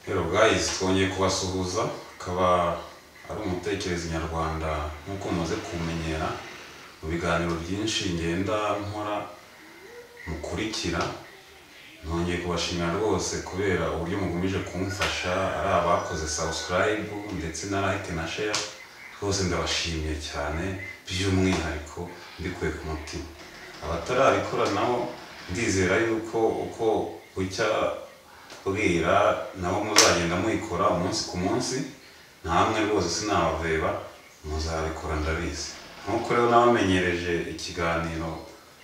Hello guys, twongeye kubasuhuza akaba ari umutekereza nyarwanda nkuko mumaze kumenyera mu biganiro byinshi ngenda nkora mukurikira. Nongeye kubashimira rwose kubera uburyo mugumije kumfasha, ari abakoze subscribe ndetse na like na share, rwose ndabashimiye cyane by'umwihariko mbikuye ku mutima. Abatarabikora nabo ndizera yuko uko bucya bwira nabo muzagenda muyikora umunsi ku munsi, namwe rwose sinabaveba muzabikora ndabizi. Nkuko rero nabamenyereje ikiganiro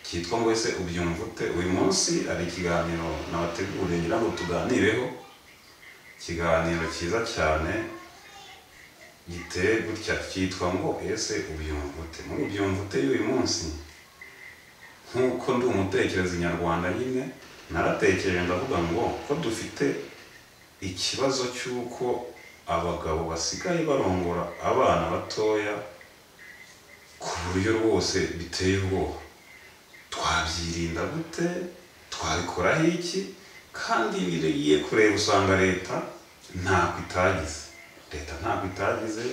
cyitwa ngo ese ubyumva ute. Uyu munsi ari ikiganiro nabateguriye ngira ngo tuganireho, ikiganiro cyiza cyane giteye gutya cyitwa ngo ese ubyumva ute. Muri ubyumva ute y'uyu munsi, nkuko ndi umutekereza nyarwanda nyine naratekereje ndavuga ngo ko dufite ikibazo cy'uko abagabo basigaye barongora abana batoya ku buryo rwose biteye ubwoba. Twabyirinda gute? Twabikoraho iki? Kandi biriye kureba usanga leta ntabwo itagize,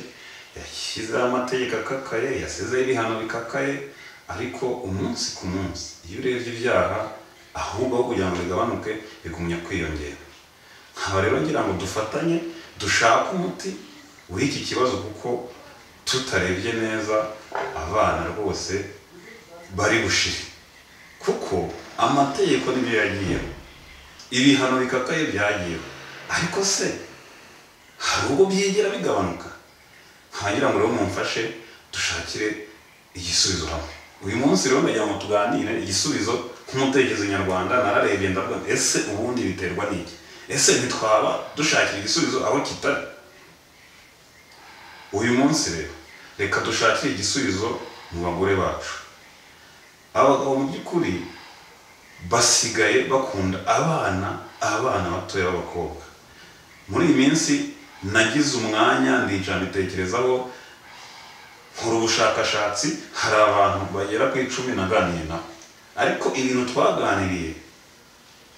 yashyizeho amategeko akakaye, yasizeho ibihano bikakaye, ariko umunsi ku munsi iyo urebye ibyaha ahubwo aho kugira ngo bigabanuke bigumya kwiyongera. Nkaba rero ngira ngo dufatanye dushake umuti w'iki kibazo, kuko tutarebye neza abana rwose bari bushire, kuko amategeko nibyo yagiyeho, ibihano bikakaye byagiyeho, ariko se hari ubwo byigera bigabanuka? Nkagira ngo rero mumfashe dushakire igisubizo hamwe. Uyu munsi rero ndagira ngo tuganire igisubizo nk'umutekereza nyarwanda. Nararebye ndavuga ese ubundi biterwa n'iki? Ese ntitwaba dushakira igisubizo aho kitari? Uyu munsi rero reka dushakire igisubizo mu bagore bacu. Abagabo mu by'ukuri basigaye bakunda abana batoya b'abakobwa. Muri iyi minsi nagize umwanya ndicara mbitekerezaho, nkora ubushakashatsi, hari abantu bagera ku 10 naganiye nabo, ariko ibintu twaganiriye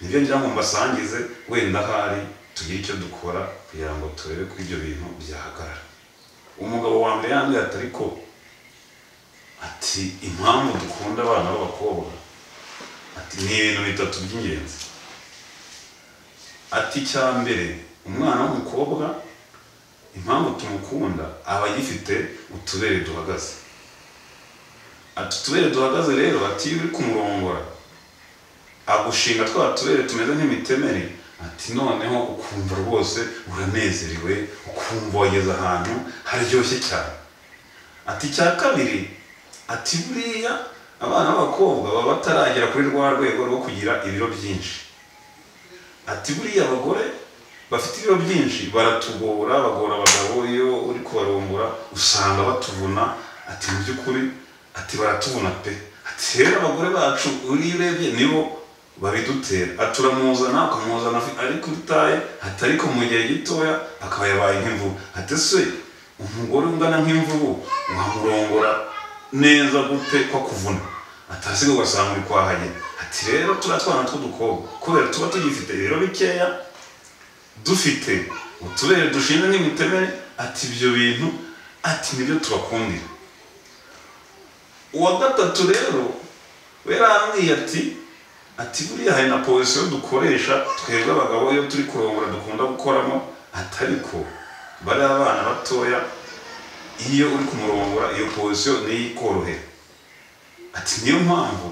nibyo ngira ngo mbasangize, wenda hari tugire icyo dukora kugira ngo turebe ko ibyo bintu byahagarara. Umugabo wa mbere yambwiye ati impamvu dukunda abana b'abakobwa ni ibintu bitatu by'ingenzi. Ati icya mbere, umwana w'umukobwa impamvu tumukunda aba agifite utubere duhagaze. Ati utubere duhagaze rero, ati iyo uri kumurongora agushinga twa tubere tumeze nk'imitemeri, ati noneho ukumva rwose uranezerewe, ukumva wageze ahantu haryoshye cyane. Ati icya kabiri, ati buriya abana b'abakobwa baba bataragera kuri rwa rwego rwo kugira ibiro byinshi. Ati buriya abagore bafite ibiro byinshi baratugora, bagora abagabo iyo uri kubarongora usanga batuvuna. Ati mu by'ukuri ati baratuvuna pe. Ati rero abagore bacu uri urebye nibo babidutera. Ati uramuzana ukamuzana ariko utaye, ati ariko mu gihe gitoya akaba yabaye nk'imvubu. Ati se umugore ungana nk'imvubu wamurongora neza gute ko kuvuna? Ati asiga ugasanga uri kwahagera. Ati rero turatwana tw'udukobwa kubera tuba tugifite ibiro bikeya, dufite utubere dushinze nk'imitemere, ati ibyo bintu ati nibyo tubakundira. Uwa gatatu rero we yarambwiye ati buriya hari na position dukoresha twebwe abagabo iyo turi kurongora dukunda gukoramo, atariko bari abana batoya iyo uri kumurongora iyo position niyo ikorohera. Ati niyo mpamvu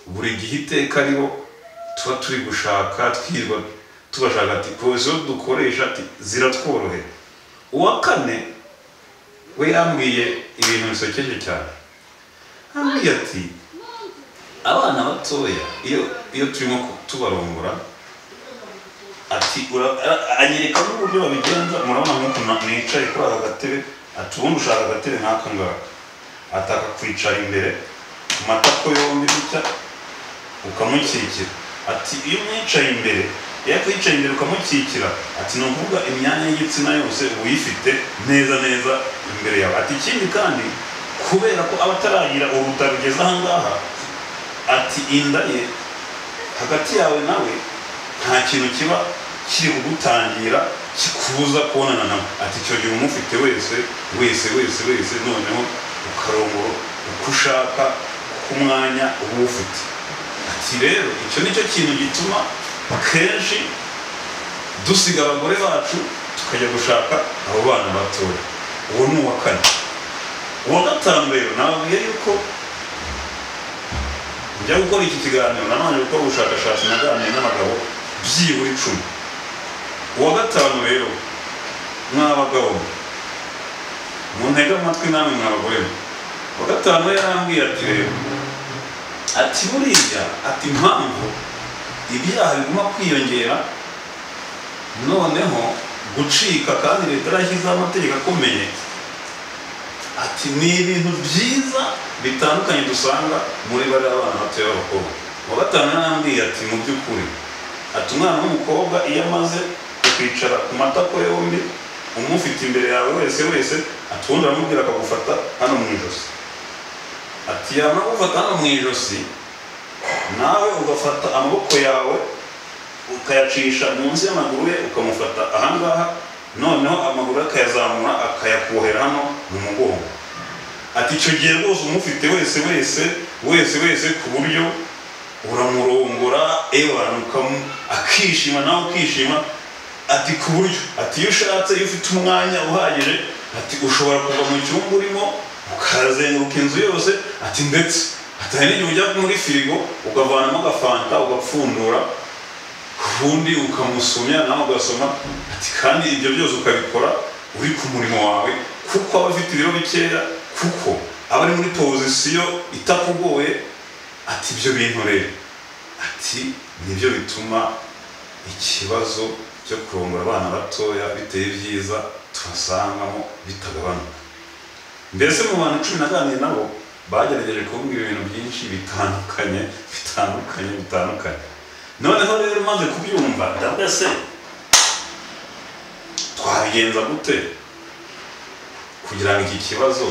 buri gihe iteka ariho tuba turi gushaka twirwa tubashaka, ati position dukoresha ati ziratworohera. Uwa kane we yambwiye ibintu bisokeje cyane. Ambwiye ati abana batoya iyo turimo tubarongora, ati anyereka n'uburyo babigenza. Murabona nk'uko nicaye kuri aka gatebe, ati ubundi ushaka agatebe nk'aka ngaka, ataka kwicara imbere ku matako yombi gutya ukamukikira. Ati iyo umwicaye imbere, yakwicaye imbere ukamukikira, ati ni ukuvuga imyanya y'igitsina yose uyifite neza imbere yawe. Ati ikindi kandi kubera ko abataragira uruta rugeze aha ngaha, ati inda ye hagati yawe nawe nta kintu kiba kiri kugutangira kikubuza kubonana nawe. Ati icyo gihe umufite wese noneho ukarongora uko ushaka ku mwanya uba ufite. Ati rero icyo nicyo kintu gituma kenshi dusiga abagore bacu tukajya gushaka abo bana batoya. Uwo ni uwa kane. Uwa gatanu rero nababwiye yuko njya gukora iki kiganiro nanone gukora ubushakashatsi naganiriye n'abagabo byibura 10. Uwa gatanu rero mw'abagabo muntega amatwi namwe mw'abagore. Uwa gatanu yarambwiye ati rero ati buriya ati impamvu ibyaha biguma kwiyongera noneho gucika kandi leta yarashyizeho amategeko akomeye, ati ni ibintu byiza bitandukanye dusanga muri bariya abana batoya b'abakobwa. Uwa gatanu yarambwiye ati mu by'ukuri ati umwana w'umukobwa iyo amaze kwicara ku matako yombi umufite imbere yawe wese ati ubundi aramubwira akagufata hano mu ijosi. Ati yamara gufata hano mu ijosi nawe ugafata amaboko yawe ukayacisha munsi y'amaguru ye ukamufata ahangaha, noneho amaguru akayazamura akayakuhera hano mu mugongo. Ati icyo gihe rwose umufite wese ku buryo uramurongora akishima nawe ukishima. Ati ku buryo ati iyo ushatse iyo ufite umwanya uhagije ati ushobora kuva mu cyumba urimo ukazenguruka inzu yose. Ati ndetse ati hari n'igihe ujya muri firigo ukavanamo agafanta ugapfundura ubundi ukamusomya nawe ugasoma. Ati kandi ibyo byose ukabikora uri ku murimo wawe kuko aba afite ibiro bikeya, kuko aba ari muri pozisiyo itakugoye. Ati ibyo bintu rero ati nibyo bituma ikibazo cyo kurongora abana batoya biteye byiza tubasangamo bitagabanuka. Mbese mu bantu 10 naganiriye nabo bagerageje kumbwira ibintu byinshi bitandukanye. Noneho rero maze kubyumva ndavuga se twabigenza gute kugira ngo iki kibazo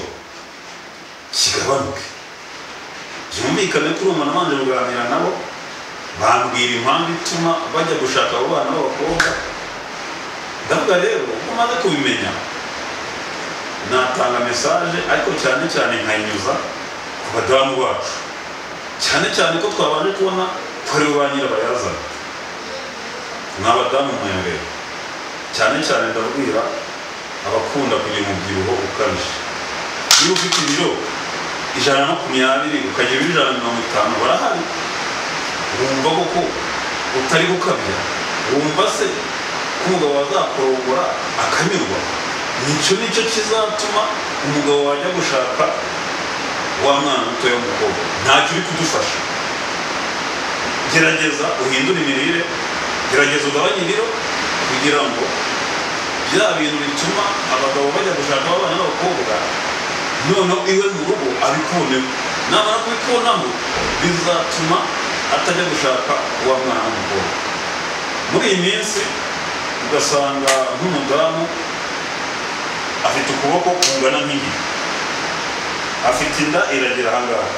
kigabanuke. Byumvikane kuri umuntu amanje kuganira nabo bambwira impamvu ituma bajya gushaka abo bana b'abakobwa. Ndavuga rero uko maze kubimenya natanga message, ariko cyane nkayinyuza ku badamu bacu, cyane ko twabanje kubona ko ari bo ba nyirabayazana. N'abadamu mwebwe cyane ndabwira abakunda kugira umubyibuho ukabije. Iyo ufite ibiro 120 ukagira ibiro 150 barahari. Wumva koko utari gukabya, wumva se ko umugabo wazakorongora akanyurwa. Nicyo kizatuma umugabo wajya gushaka wa mwana muto w'umukobwa. Ntacyo uri kudufasha. Gerageza uhindure imirire, gerageza ugabanye ibiro kugira ngo bya bintu bituma abagabo bajya gushaka abana b'abakobwa noneho iwe mu rugo abikuboneho. Namara kubikubonamo bizatuma atajya gushaka wa mwana w'umukobwa. Muri iyi minsi ugasanga nk'umudamu afite ukuboko kungana nk'iyi, afite inda iragera ahangaha.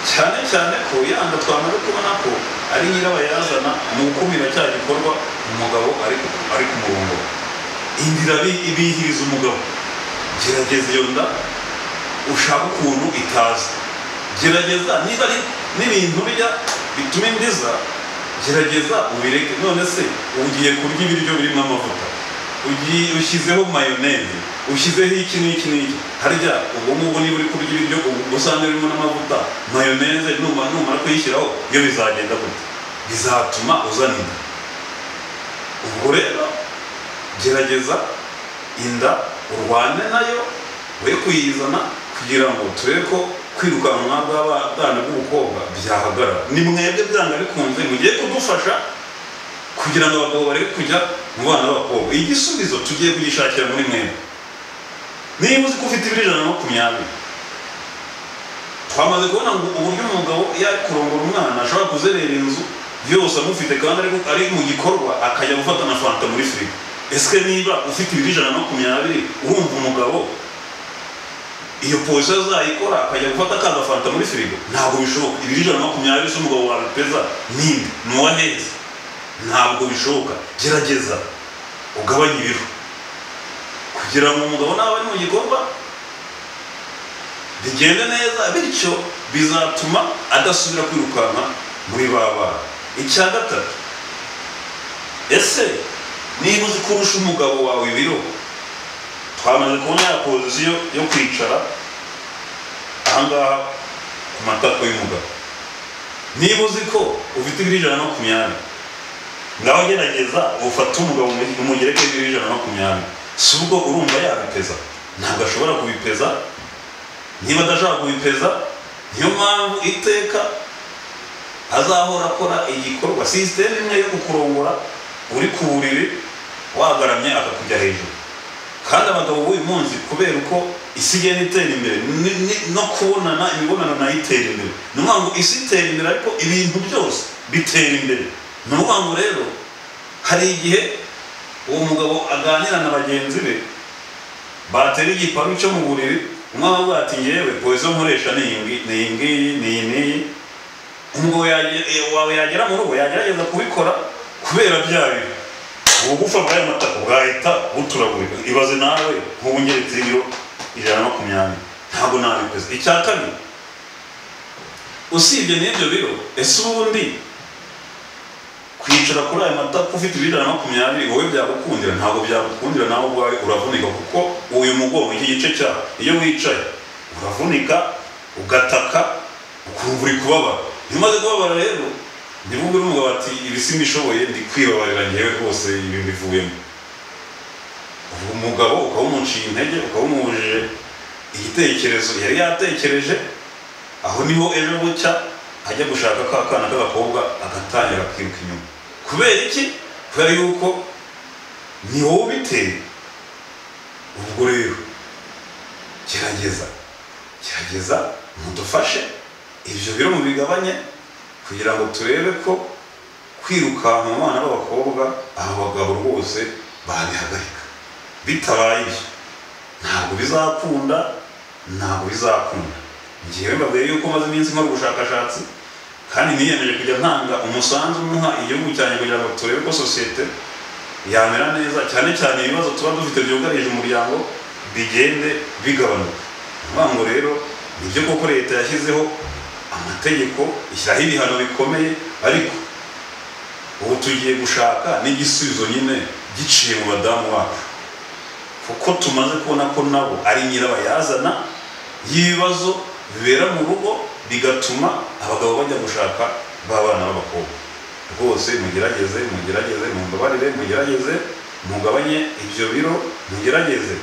Cyane ko yanga twamaze kubona ko ari nyirabayazana mu gukumira cya gikorwa umugabo ari ku murongo. Indira ibihiriza umugabo. Gerageza iyo nda ushaka ukuntu itaza. Gerageza niba ari n'ibintu bijya bituma indiza, gerageza ubireke. None se ugiye kurya ibiryo birimo amavuta, ushyizeho mayoneze, ushyizeho iki n'iki, harya ubwo niba uri kurya ibiryo usanga birimo n'amavuta, mayoneze numara kuyishyiraho iyo bizagenda gute? Bizatuma uzana inda. Ubwo rero gerageza inda urwane nayo we kuyizana kugira ngo turebe ko kwirukanwa bw'abana b'umukobwa byahagarara. Ni mwebwe byanga bikunze mugiye kudufasha kugira ngo abagabo bareke kujya mu bana b'abakobwa. Igisubizo tugiye kugishakira muri mwebwe. Niba uzi ko ufite ibiro 120 twamaze kubona ngo uburyo umugabo yari kurongora umwana ashobora kuzerera inzu yose amufite kandi ari mu gikorwa akajya gufata na fanta muri firigo. Ese niba ufite ibiro 120 urumva umugabo iyo position azayikora akajya gufata kaza fanta muri firigo? Ntabwo bishoboka. Ibiro 120 se umugabo wawe peza ninde nuwa neza? Ntabwo bishoboka. Gerageza ugabanye ibiro kugira ngo umugabo nawe ari mu gikorwa bigende neza, bityo bizatuma adasubira kwirukanka muri baba. Icya gatatu, ese niba uzi kurusha umugabo wawe ibiro, twamaze kubona ya pozisiyo yo kwicara ahangaha ku matako y'umugabo. Niba uzi ko ufite ibiro 120, ngaho gerageza ufate umugabo umugereke ibiro 120. Si ubwo urumva yabipeza? Ntabwo ashobora kubipeza. Niba adashaka kubipeza, niyo mpamvu iteka azahora akora igikorwa sisiteme imwe yo kukurongora uri ku buriri wagaramye akakujya hejuru. Kandi abagabo b'uyu munsi kubera uko isi igenda itera imbere no kubonana imibonano nayo itera imbere, ni ukuvuga ngo isi itera imbere ariko ibintu byose bitera imbere. Ni ukuvuga ngo rero hari igihe uwo mugabo aganira na bagenzi be batera igiparu cyo mu buriri, umwe avuga ati ngewe poezo nkoresha ni iyi ngiyi. Umugabo wawe yagera mu rugo yagerageza kubikora kubera bya bintu ubugufa bw'ayo matako bwahita buturagurika. Ibaze nawe nk'ubu ngeretse ibiro 120, ntabwo nabipeza. Icya kabiri, usibye n'ibyo biro, ese ubundi kwicara kuri ayo matako ufite ibiro 120 wowe byagukundira? Ntabwo byagukundira, nawe ubwawe uravunika, kuko uyu mugongo iki gice cyawe iyo wicaye uravunika ugataka ukumva uri kubabara. Iyo umaze kubabara rero ntibuge umugabo ati ibi simbishoboye ndi kwibabarira ngewe rwose ibi mbivuyemo. Umugabo ukaba umuciye intege, ukaba umubujije igitekerezo yari yatekereje, aho niho ejo bucya ajya gushaka ka kana k'agakobwa agatangira kwiruka inyuma. Kubera iki? Kubera yuko ni wowe ubiteye. Ubwo rero gerageza mudufashe ibyo biro mubigabanye kugira ngo turebe ko kwirukanka mu bana b'abakobwa aba bagabo rwose babihagarika. Bitabaye ibyo ntabwo bizakunda. Ngewe mbabwiye yuko maze iminsi nkora ubushakashatsi kandi niyemeje kujya ntanga umusanzu muha igihugu cyanjye kugira ngo turebe ko sosiyete yamera neza, cyane cyane ibibazo tuba dufite byugarije umuryango bigende bigabanuka. Niyo ngo rero nibyo koko leta yashyizeho amategeko, ishyiraho ibihano bikomeye, ariko ubu tugiye gushaka n'igisubizo nyine giciye mu badamu bacu, kuko tumaze kubona ko nabo ari nyirabayazana y'ibibazo bibera mu rugo bigatuma abagabo bajya gushaka b'abana b'abakobwa. Rwose mugerageze mumbabarire, mugerageze mugabanye ibyo biro, mugerageze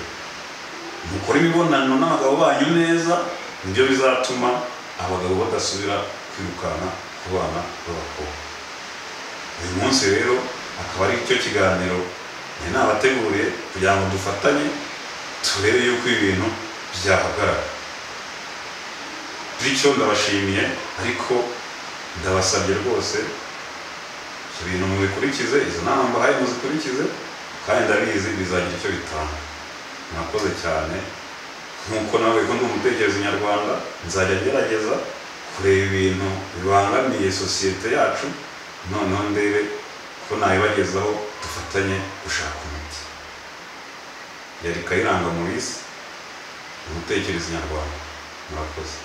mukore imibonano n'abagabo banyu neza. Nibyo bizatuma abagabo badasubira kwirukanka ku bana b'abakobwa. Uyu munsi rero akaba ari cyo kiganiro nabateguriye kugira ngo dufatanye turebe yuko ibintu byahagarara. Bityo ndabashimiye, ariko ndabasabye rwose ibintu mubikurikize, izo nama mbahaye muzikurikize, kandi ndabizi bizagira icyo bitanga. Mwakoze cyane. Nk'uko nawe ko ndi umutekereza nyarwanda, nzajya ngerageza kureba ibintu bibangamiye sosiyete yacu, noneho ndebe ko nabibagezaho dufatanye gushaka umuti. Yari Kayiranga Maurice, umutekereza nyarwanda. Murakoze.